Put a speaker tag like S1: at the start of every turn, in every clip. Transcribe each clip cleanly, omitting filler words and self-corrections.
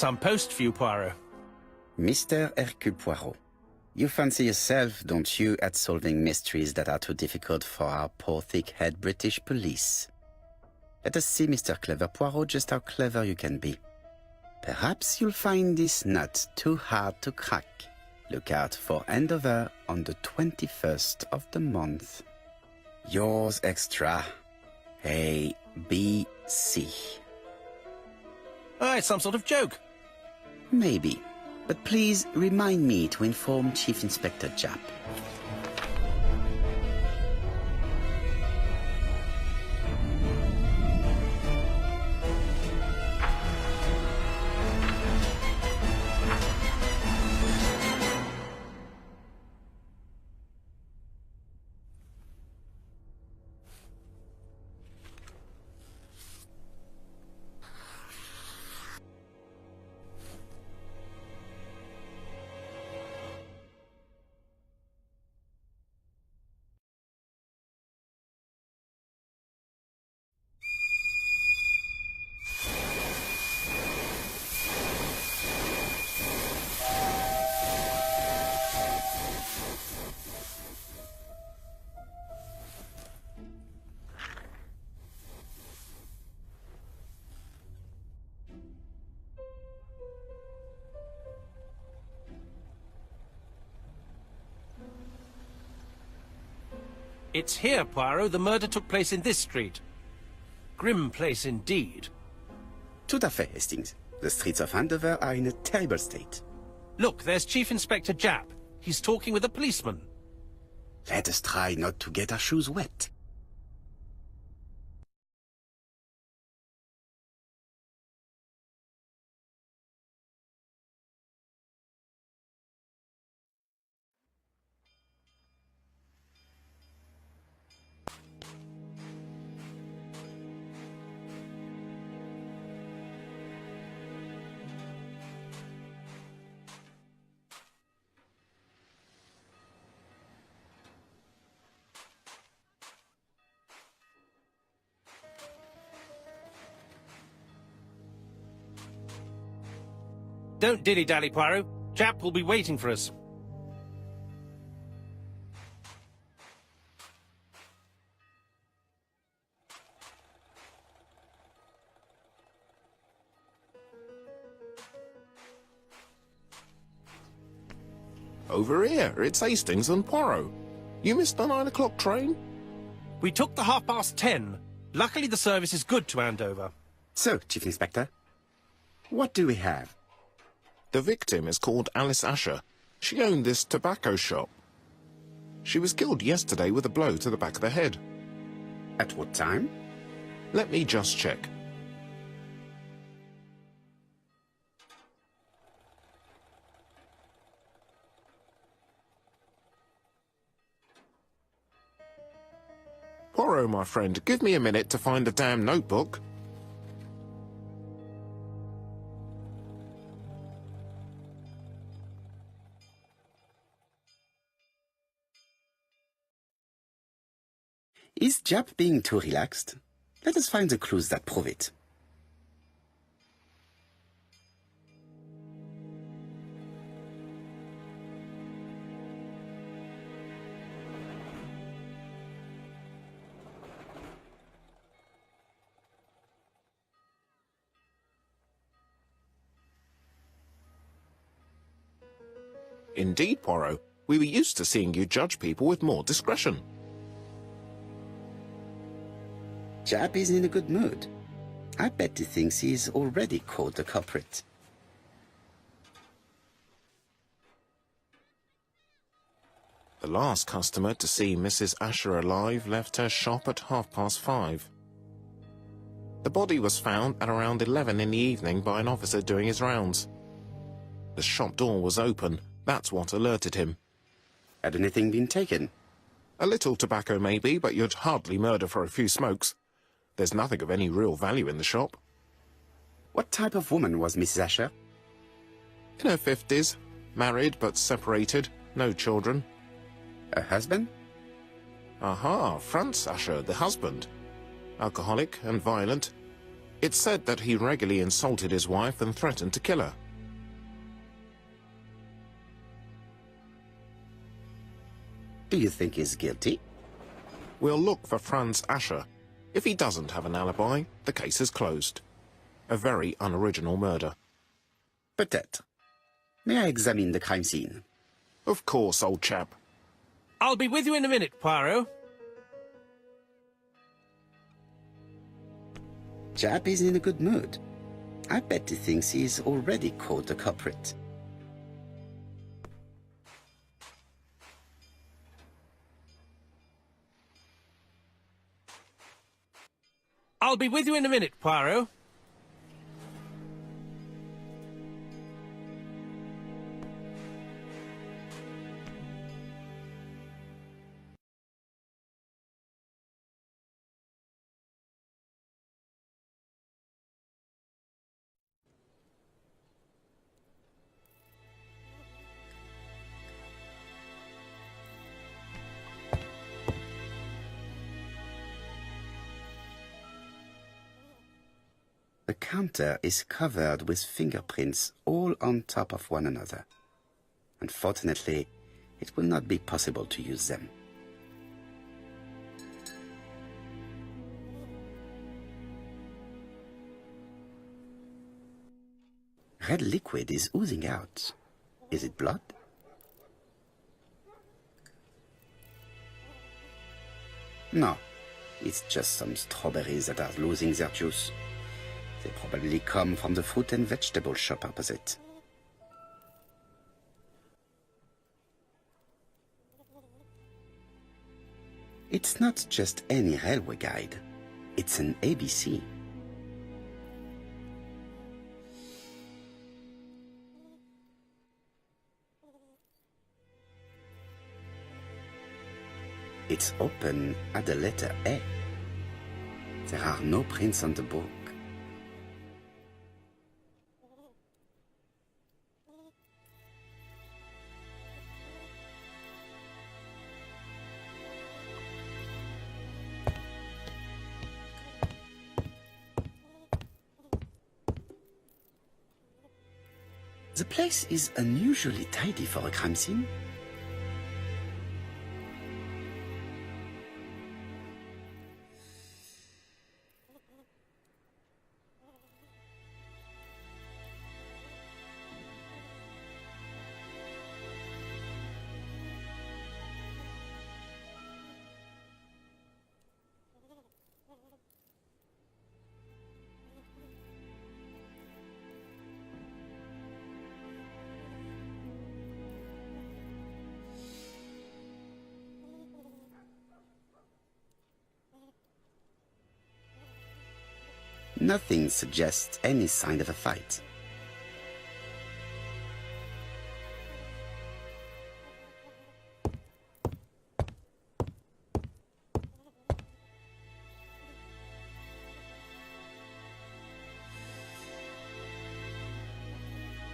S1: Some post for you, Poirot.
S2: Mr. Hercule Poirot, you fancy yourself, don't you, at solving mysteries that are too difficult for our poor thick-head British police. Let us see, Mr. Clever Poirot, just how clever you can be. Perhaps you'll find this nut too hard to crack. Look out for handover on the 21st of the month. Yours extra, A, B, C.
S1: Oh, it's some sort of joke.
S2: Maybe, but please remind me to inform Chief Inspector Japp.
S1: It's here, Poirot. The murder took place in this street. Grim place indeed.
S2: Tout à fait, Hastings. The streets of Andover are in a terrible state.
S1: Look, there's Chief Inspector Japp. He's talking with a policeman.
S2: Let us try not to get our shoes wet.
S1: Don't dilly-dally, Poirot. Japp will be waiting for us.
S3: Over here, it's Hastings and Poirot. You missed the 9 o'clock train?
S1: We took the 10:30. Luckily the service is good to Andover.
S2: So, Chief Inspector, what do we have?
S3: The victim is called Alice Asher. She owned this tobacco shop. She was killed yesterday with a blow to the back of the head.
S2: At what time?
S3: Let me just check. Poirot, my friend, give me a minute to find the damn notebook.
S2: Is Japp being too relaxed? Let us find the clues that prove it.
S3: Indeed, Poirot. We were used to seeing you judge people with more discretion.
S2: Japp is in a good mood. I bet he thinks he's already caught the culprit.
S3: The last customer to see Mrs. Asher alive left her shop at 5:30. The body was found at around 11 in the evening by an officer doing his rounds. The shop door was open. That's what alerted him.
S2: Had anything been taken?
S3: A little tobacco maybe, but you'd hardly murder for a few smokes. There's nothing of any real value in the shop.
S2: What type of woman was Mrs. Asher?
S3: In her 50s, married but separated, no children.
S2: Her husband?
S3: Aha, Franz Asher, the husband. Alcoholic and violent. It's said that he regularly insulted his wife and threatened to kill her.
S2: Do you think he's guilty?
S3: We'll look for Franz Ascher. If he doesn't have an alibi, the case is closed. A very unoriginal murder.
S2: Peut-être. May I examine the crime scene?
S3: Of course, old chap.
S1: I'll be with you in a minute, Poirot.
S2: Chap is in a good mood. I bet he thinks he's already caught the culprit.
S1: I'll be with you in a minute, Poirot.
S2: The counter is covered with fingerprints all on top of one another. Unfortunately, it will not be possible to use them. Red liquid is oozing out. Is it blood? No, it's just some strawberries that are losing their juice. They probably come from the fruit and vegetable shop opposite. It's not just any railway guide. It's an ABC. It's open at the letter A. There are no prints on the book. The place is unusually tidy for a crime scene. Nothing suggests any sign of a fight.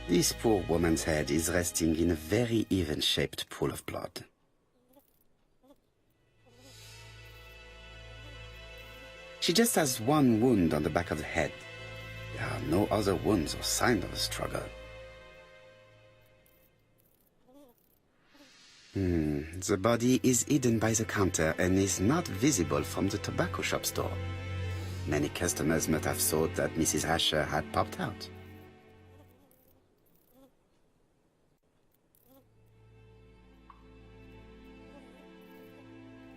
S2: This poor woman's head is resting in a very even-shaped pool of blood. She just has one wound on the back of the head. There are no other wounds or signs of a struggle. The body is hidden by the counter and is not visible from the tobacco shop store. Many customers might have thought that Mrs. Ascher had popped out.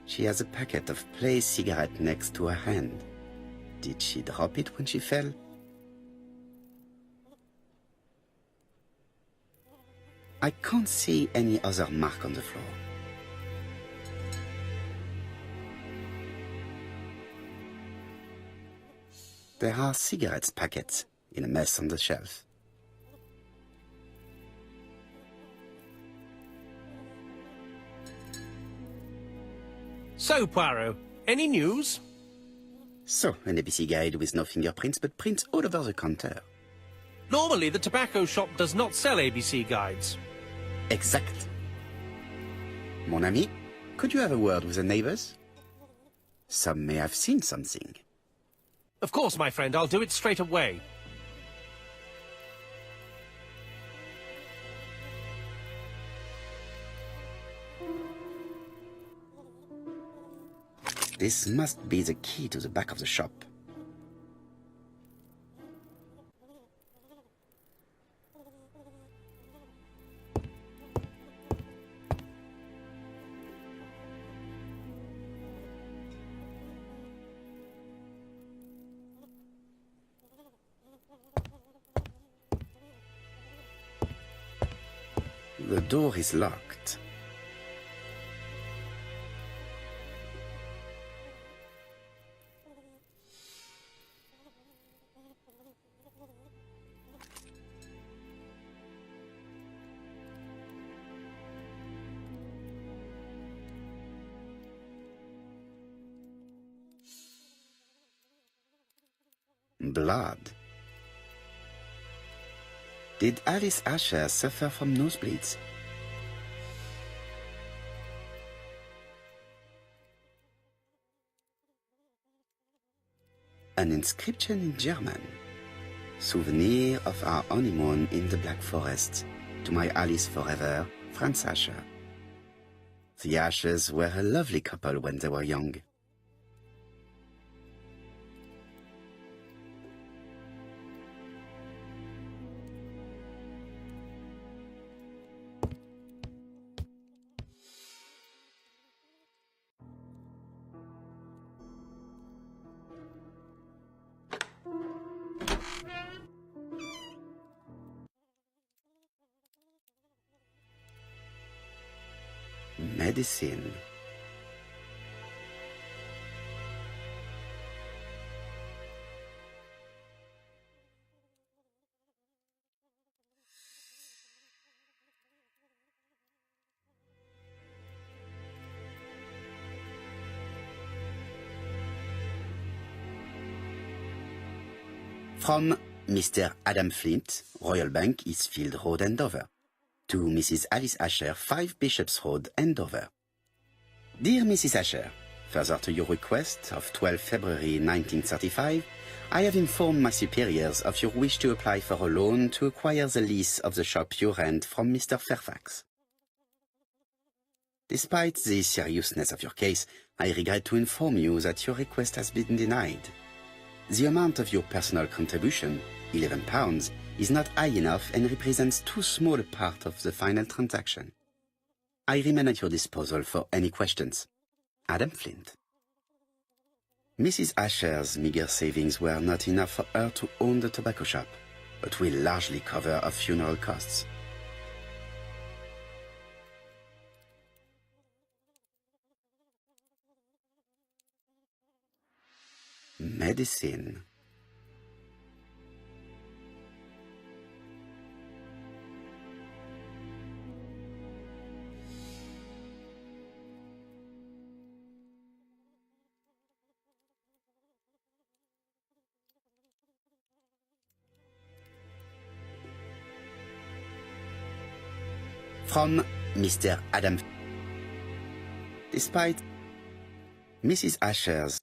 S2: She has a packet of Play cigarette next to her hand. Did she drop it when she fell? I can't see any other mark on the floor. There are cigarette packets in a mess on the shelf.
S1: So, Poirot, any news?
S2: So, an ABC guide with no fingerprints, but prints all over the counter.
S1: Normally, the tobacco shop does not sell ABC guides.
S2: Exact. Mon ami, could you have a word with the neighbors? Some may have seen something.
S1: Of course, my friend, I'll do it straight away.
S2: This must be the key to the back of the shop. The door is locked. Blood. Did Alice Asher suffer from nosebleeds? An inscription in German. Souvenir of our honeymoon in the Black Forest. To my Alice forever, Franz Asher. The Ashers were a lovely couple when they were young. Medicine. From Mr. Adam Flint, Royal Bank, Eastfield Road, Andover. To Mrs. Alice Asher, 5 Bishops Road, Andover. Dear Mrs. Asher, further to your request of 12 February 1935, I have informed my superiors of your wish to apply for a loan to acquire the lease of the shop you rent from Mr. Fairfax. Despite the seriousness of your case, I regret to inform you that your request has been denied. The amount of your personal contribution, £11, is not high enough and represents too small a part of the final transaction. I remain at your disposal for any questions. Adam Flint. Mrs. Asher's meager savings were not enough for her to own the tobacco shop, but will largely cover her funeral costs. Medicine. From Mr. Adam. Despite Mrs. Asher's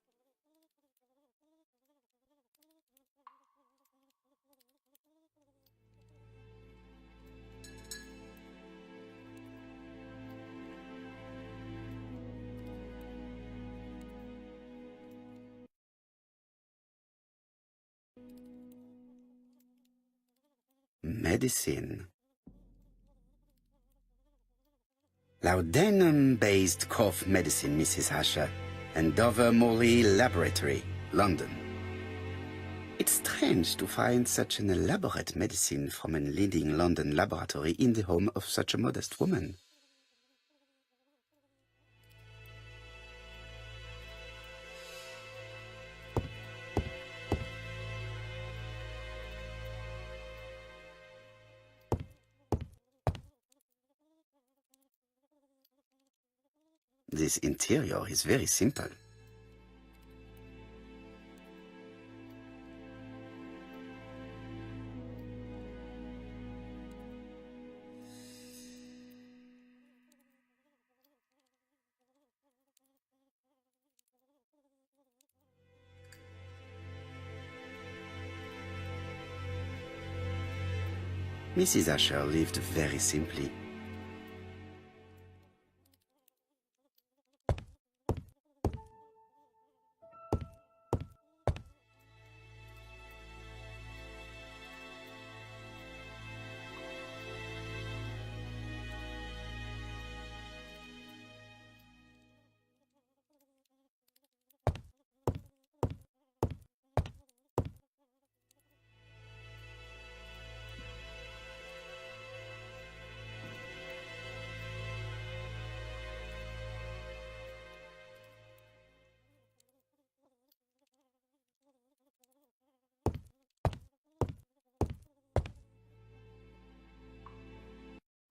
S2: medicine. Laudanum-based cough medicine, Mrs. Asher, and Dover Morley Laboratory, London. It's strange to find such an elaborate medicine from a leading London laboratory in the home of such a modest woman. This interior is very simple. Mrs. Asher lived very simply.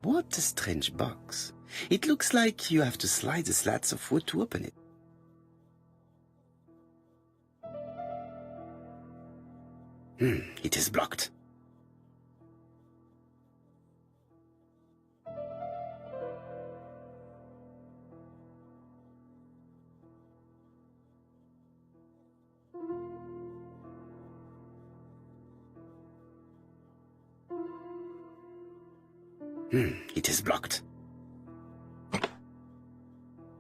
S2: What a strange box. It looks like you have to slide the slats of wood to open it. It is blocked. It is blocked.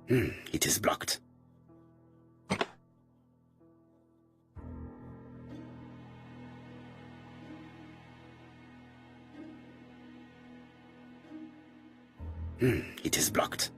S2: It is blocked. It is blocked.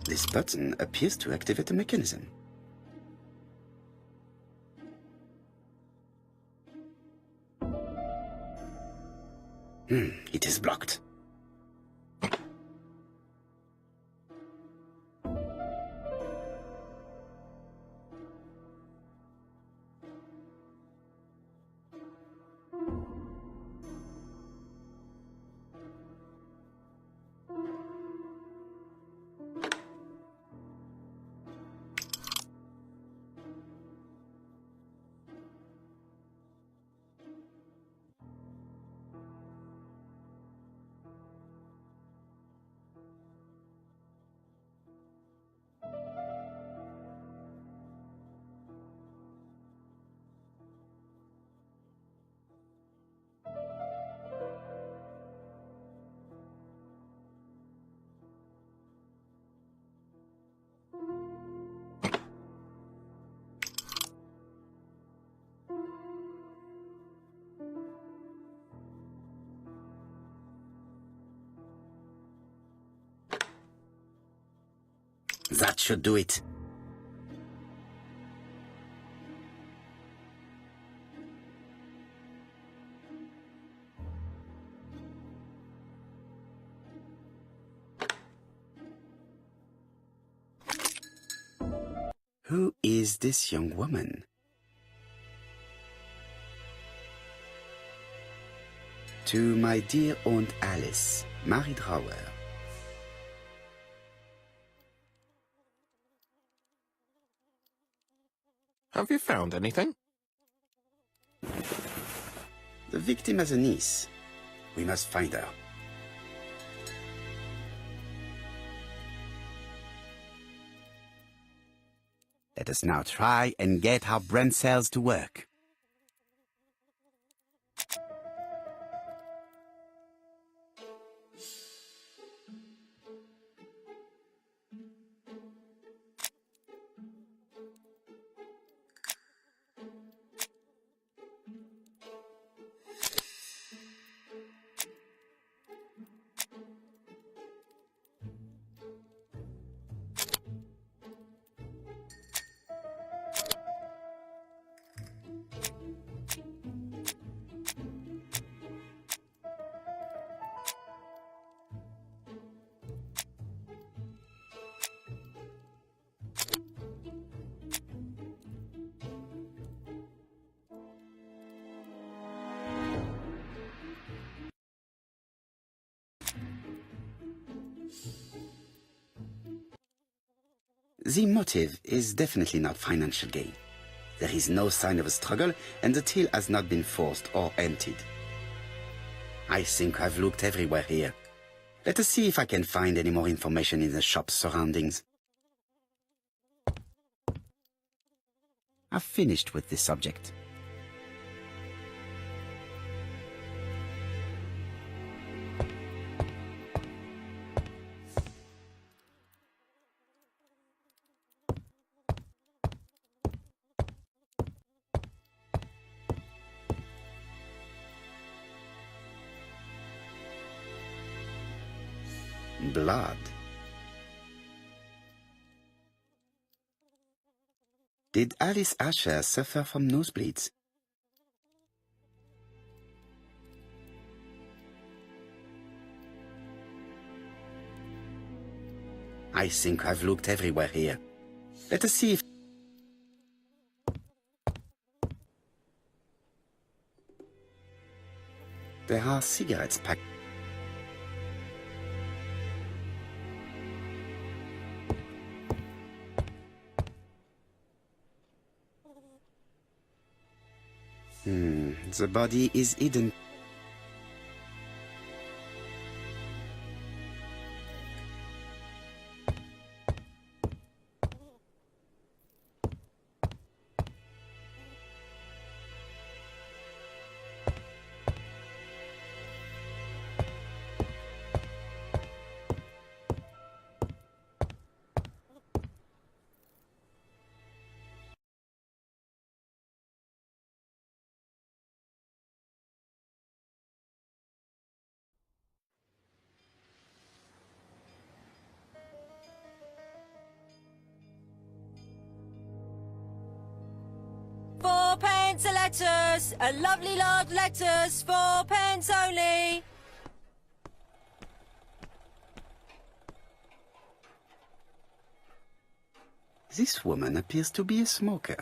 S2: This button appears to activate the mechanism. It is blocked. That should do it. Who is this young woman? To my dear Aunt Alice, Marie Drower.
S3: Have you found anything?
S2: The victim has a niece. We must find her. Let us now try and get our brain cells to work. The motive is definitely not financial gain. There is no sign of a struggle, and the till has not been forced or emptied. I think I've looked everywhere here. Let us see if I can find any more information in the shop's surroundings. I've finished with this subject. Blood. Did Alice Asher suffer from nosebleeds? I think I've looked everywhere here. Let us see if... There are cigarettes packed. The body is hidden.
S4: Fourpence a letters, a lovely large letters, 4p only.
S2: This woman appears to be a smoker.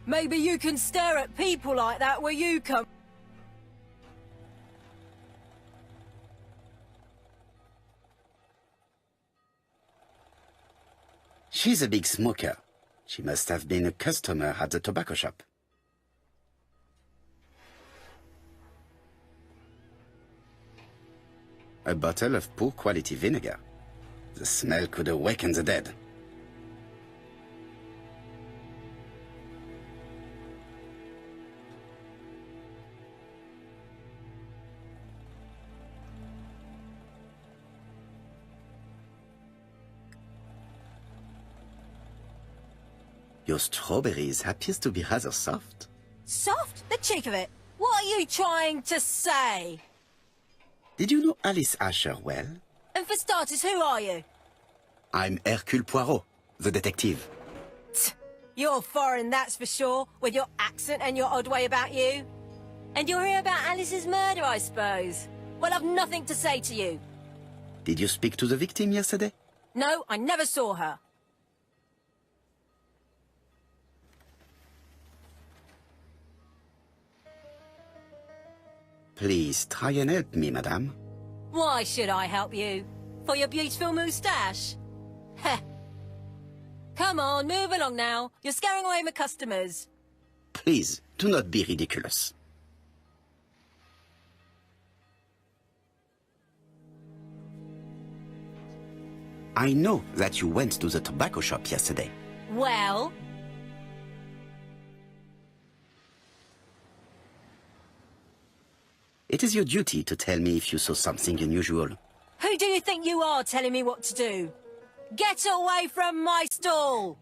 S4: Maybe you can stare at people like that where you come.
S2: She's a big smoker. She must have been a customer at the tobacco shop. A bottle of poor quality vinegar. The smell could awaken the dead. Your strawberries appears to be rather soft.
S4: Soft? The cheek of it. What are you trying to say?
S2: Did you know Alice Asher well?
S4: And for starters, who are you?
S2: I'm Hercule Poirot, the detective.
S4: You're foreign, that's for sure, with your accent and your odd way about you. And you're here about Alice's murder, I suppose. Well, I've nothing to say to you.
S2: Did you speak to the victim yesterday?
S4: No, I never saw her.
S2: Please try and help me, madame.
S4: Why should I help you? For your beautiful moustache? Heh. Come on, move along now. You're scaring away my customers.
S2: Please, do not be ridiculous. I know that you went to the tobacco shop yesterday.
S4: Well?
S2: It is your duty to tell me if you saw something unusual.
S4: Who do you think you are telling me what to do? Get away from my stall!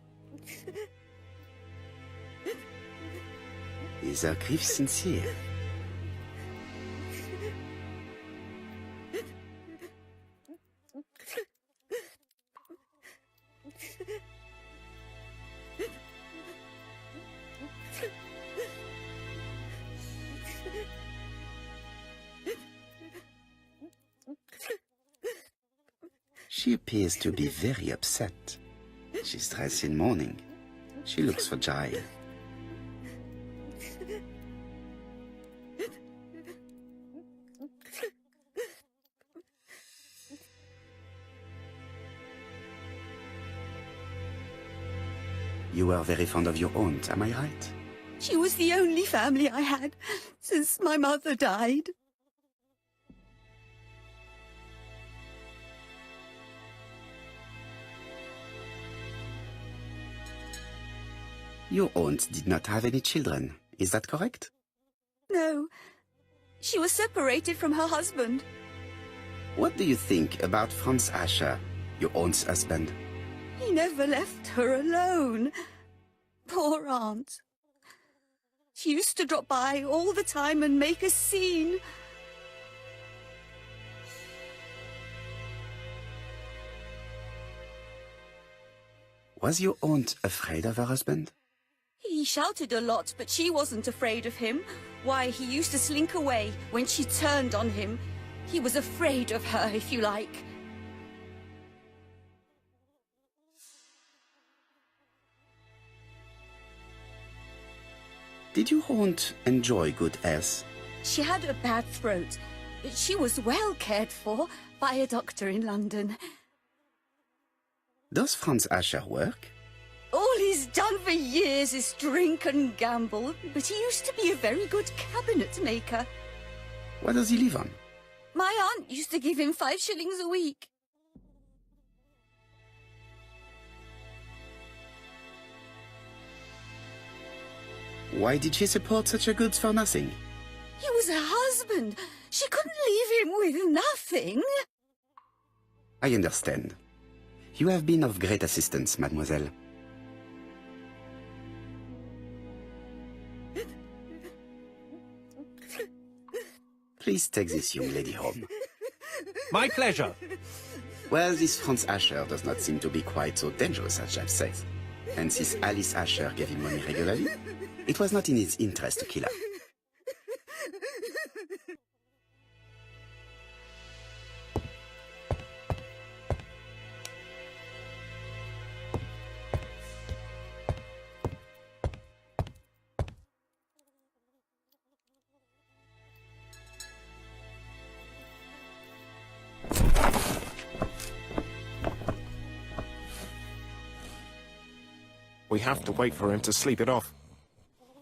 S2: Is her grief sincere? She appears to be very upset. She's dressed in mourning. She looks fragile. You were very fond of your aunt, am I right?
S5: She was the only family I had since my mother died.
S2: Your aunt did not have any children, is that correct?
S5: No, she was separated from her husband.
S2: What do you think about Franz Asher, your aunt's husband?
S5: He never left her alone. Poor aunt. She used to drop by all the time and make a scene.
S2: Was your aunt afraid of her husband?
S5: He shouted a lot, but she wasn't afraid of him. Why, he used to slink away when she turned on him. He was afraid of her, if you like.
S2: Did your aunt enjoy good health?
S5: She had a bad throat, but she was well cared for by a doctor in London.
S2: Does Franz Asher work?
S5: All he's done for years is drink and gamble, but he used to be a very good cabinet maker.
S2: What does he live on?
S5: My aunt used to give him 5 shillings a week.
S2: Why did she support such a goods for nothing?
S5: He was her husband. She couldn't leave him with nothing.
S2: I understand. You have been of great assistance, mademoiselle. Please take this young lady home.
S1: My pleasure.
S2: Well, this Franz Asher does not seem to be quite so dangerous as Jeff says. And since Alice Asher gave him money regularly, it was not in his interest to kill her.
S3: We have to wait for him to sleep it off.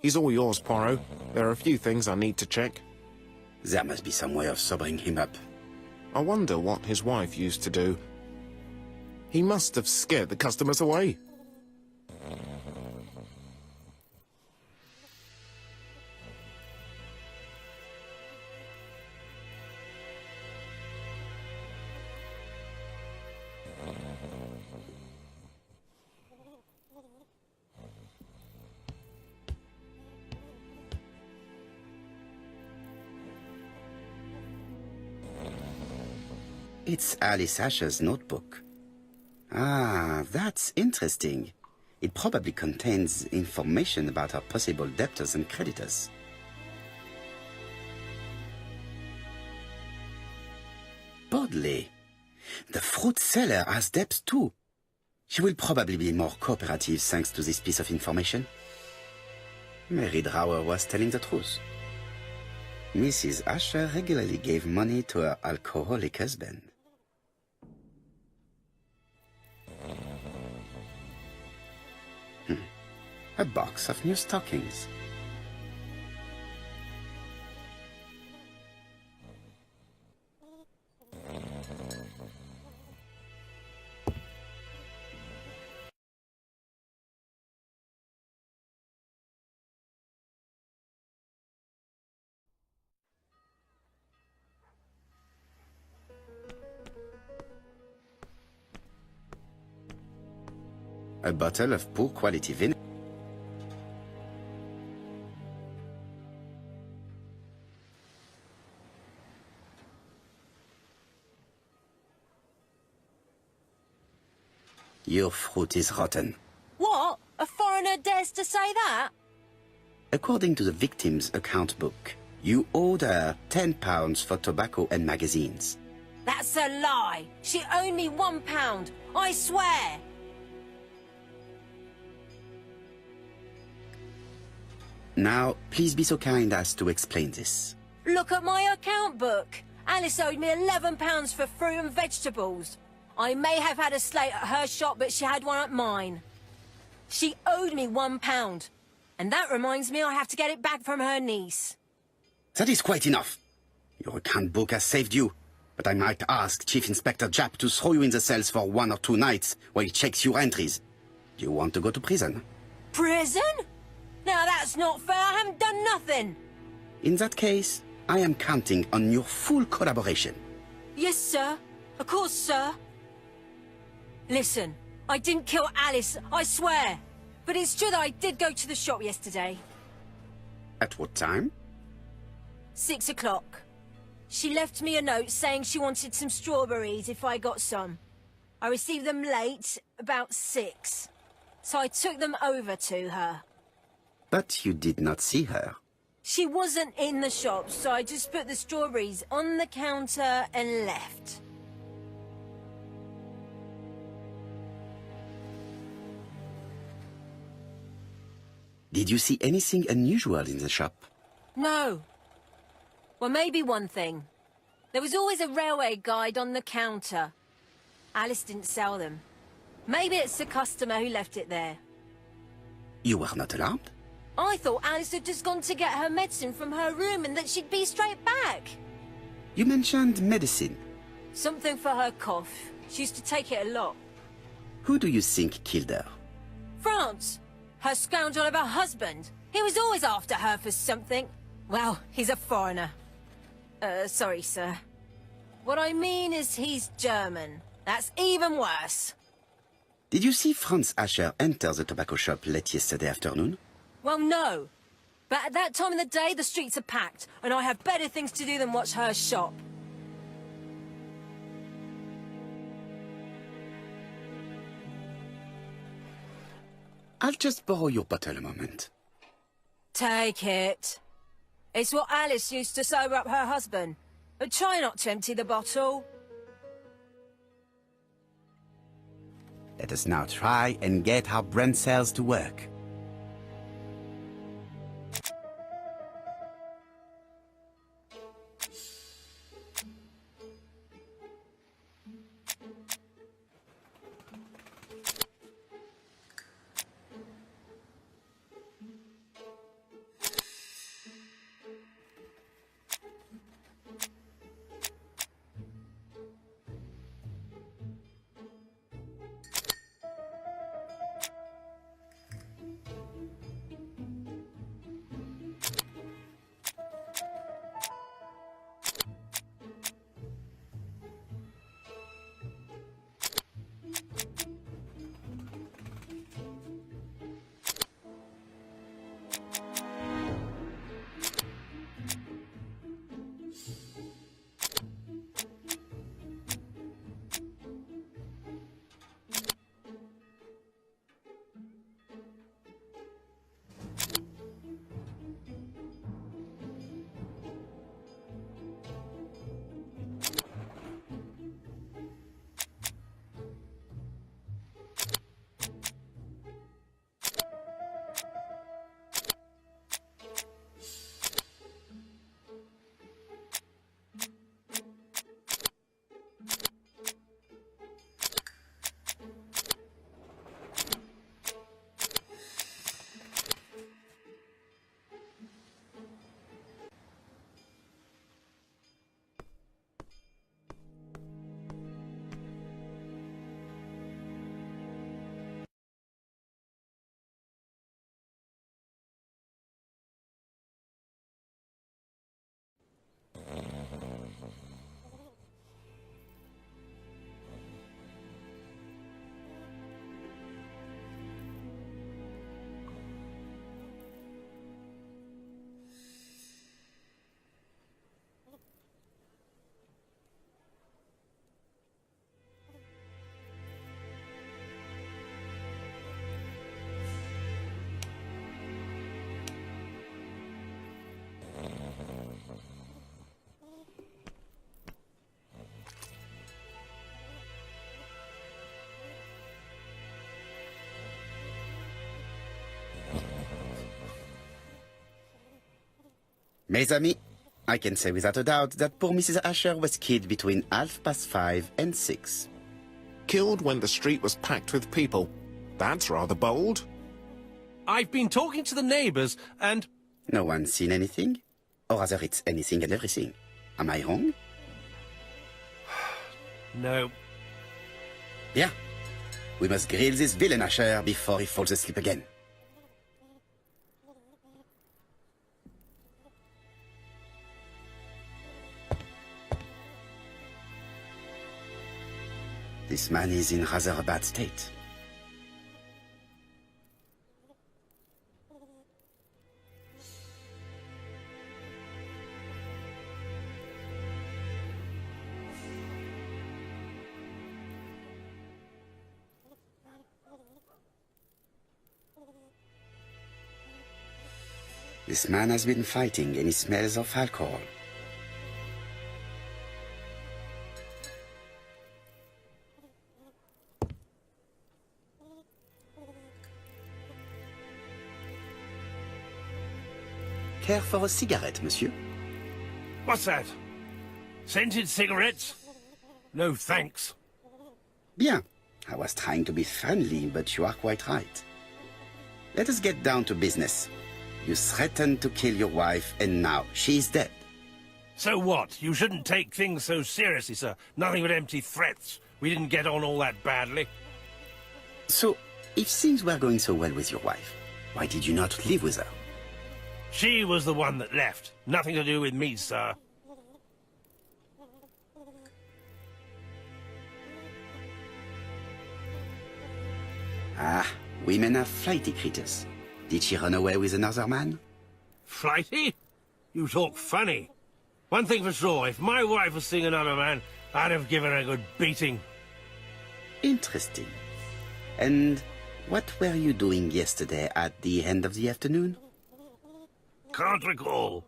S3: He's all yours, Poirot. There are a few things I need to check.
S2: There must be some way of sobering him up.
S3: I wonder what his wife used to do. He must have scared the customers away.
S2: It's Alice Asher's notebook. Ah, that's interesting. It probably contains information about her possible debtors and creditors. Bodley. The fruit seller has debts too. She will probably be more cooperative thanks to this piece of information. Mary Drower was telling the truth. Mrs. Asher regularly gave money to her alcoholic husband. A box of new stockings. A bottle of poor quality vinegar. Your fruit is rotten.
S4: What? A foreigner dares to say that?
S2: According to the victim's account book, you owed her £10 for tobacco and magazines.
S4: That's a lie. She owed me £1, I swear.
S2: Now, please be so kind as to explain this.
S4: Look at my account book. Alice owed me £11 for fruit and vegetables. I may have had a slate at her shop, but she had one at mine. She owed me £1. And that reminds me I have to get it back from her niece.
S2: That is quite enough. Your account book has saved you, but I might ask Chief Inspector Japp to throw you in the cells for 1 or 2 nights while he checks your entries. Do you want to go to prison?
S4: Prison? Now that's not fair. I haven't done nothing.
S2: In that case, I am counting on your full collaboration.
S4: Yes, sir. Of course, sir. Listen, I didn't kill Alice, I swear. But it's true that I did go to the shop yesterday.
S2: At what time?
S4: 6 o'clock. She left me a note saying she wanted some strawberries if I got some. I received them late, about 6. So I took them over to her.
S2: But you did not see her.
S4: She wasn't in the shop, so I just put the strawberries on the counter and left.
S2: Did you see anything unusual in the shop?
S4: No. Well, maybe one thing. There was always a railway guide on the counter. Alice didn't sell them. Maybe it's the customer who left it there.
S2: You were not alarmed?
S4: I thought Alice had just gone to get her medicine from her room and that she'd be straight back.
S2: You mentioned medicine.
S4: Something for her cough. She used to take it a lot.
S2: Who do you think killed her?
S4: France. Her scoundrel of a husband. He was always after her for something. Well, he's a foreigner. Sorry, sir. What I mean is he's German. That's even worse.
S2: Did you see Franz Asher enter the tobacco shop late yesterday afternoon?
S4: Well, no. But at that time of the day, the streets are packed, and I have better things to do than watch her shop.
S2: I'll just borrow your bottle a moment.
S4: Take it. It's what Alice used to sober up her husband. But try not to empty the bottle.
S2: Let us now try and get our brain cells to work. Mes amis, I can say without a doubt that poor Mrs. Asher was killed between 5:30 and 6.
S3: Killed when the street was packed with people. That's rather bold.
S1: I've been talking to the neighbours, and...
S2: No one's seen anything? Or rather, it's anything and everything. Am I wrong?
S1: No.
S2: Bien. We must grill this villain Asher before he falls asleep again. This man is in rather a bad state. This man has been fighting and he smells of alcohol. Care for a cigarette, monsieur?
S1: What's that? Scented cigarettes? No thanks.
S2: Bien. I was trying to be friendly, but you are quite right. Let us get down to business. You threatened to kill your wife, and now she is dead.
S1: So what? You shouldn't take things so seriously, sir. Nothing but empty threats. We didn't get on all that badly.
S2: So, if things were going so well with your wife, why did you not live with her?
S1: She was the one that left. Nothing to do with me, sir.
S2: Ah, women are flighty creatures. Did she run away with another man?
S1: Flighty? You talk funny. One thing for sure, if my wife was seeing another man, I'd have given her a good beating.
S2: Interesting. And what were you doing yesterday at the end of the afternoon?
S1: Can't recall.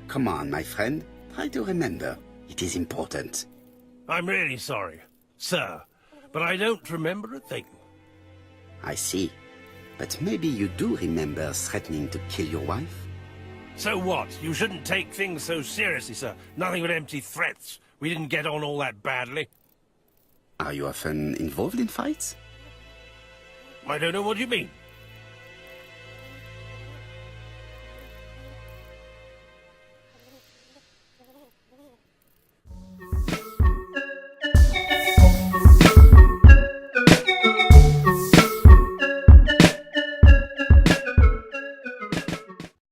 S2: Come on, my friend. Try to remember. It is important.
S1: I'm really sorry, sir, but I don't remember a thing.
S2: I see. But maybe you do remember threatening to kill your wife?
S1: So what? You shouldn't take things so seriously, sir. Nothing but empty threats. We didn't get on all that badly.
S2: Are you often involved in fights?
S1: I don't know what you mean.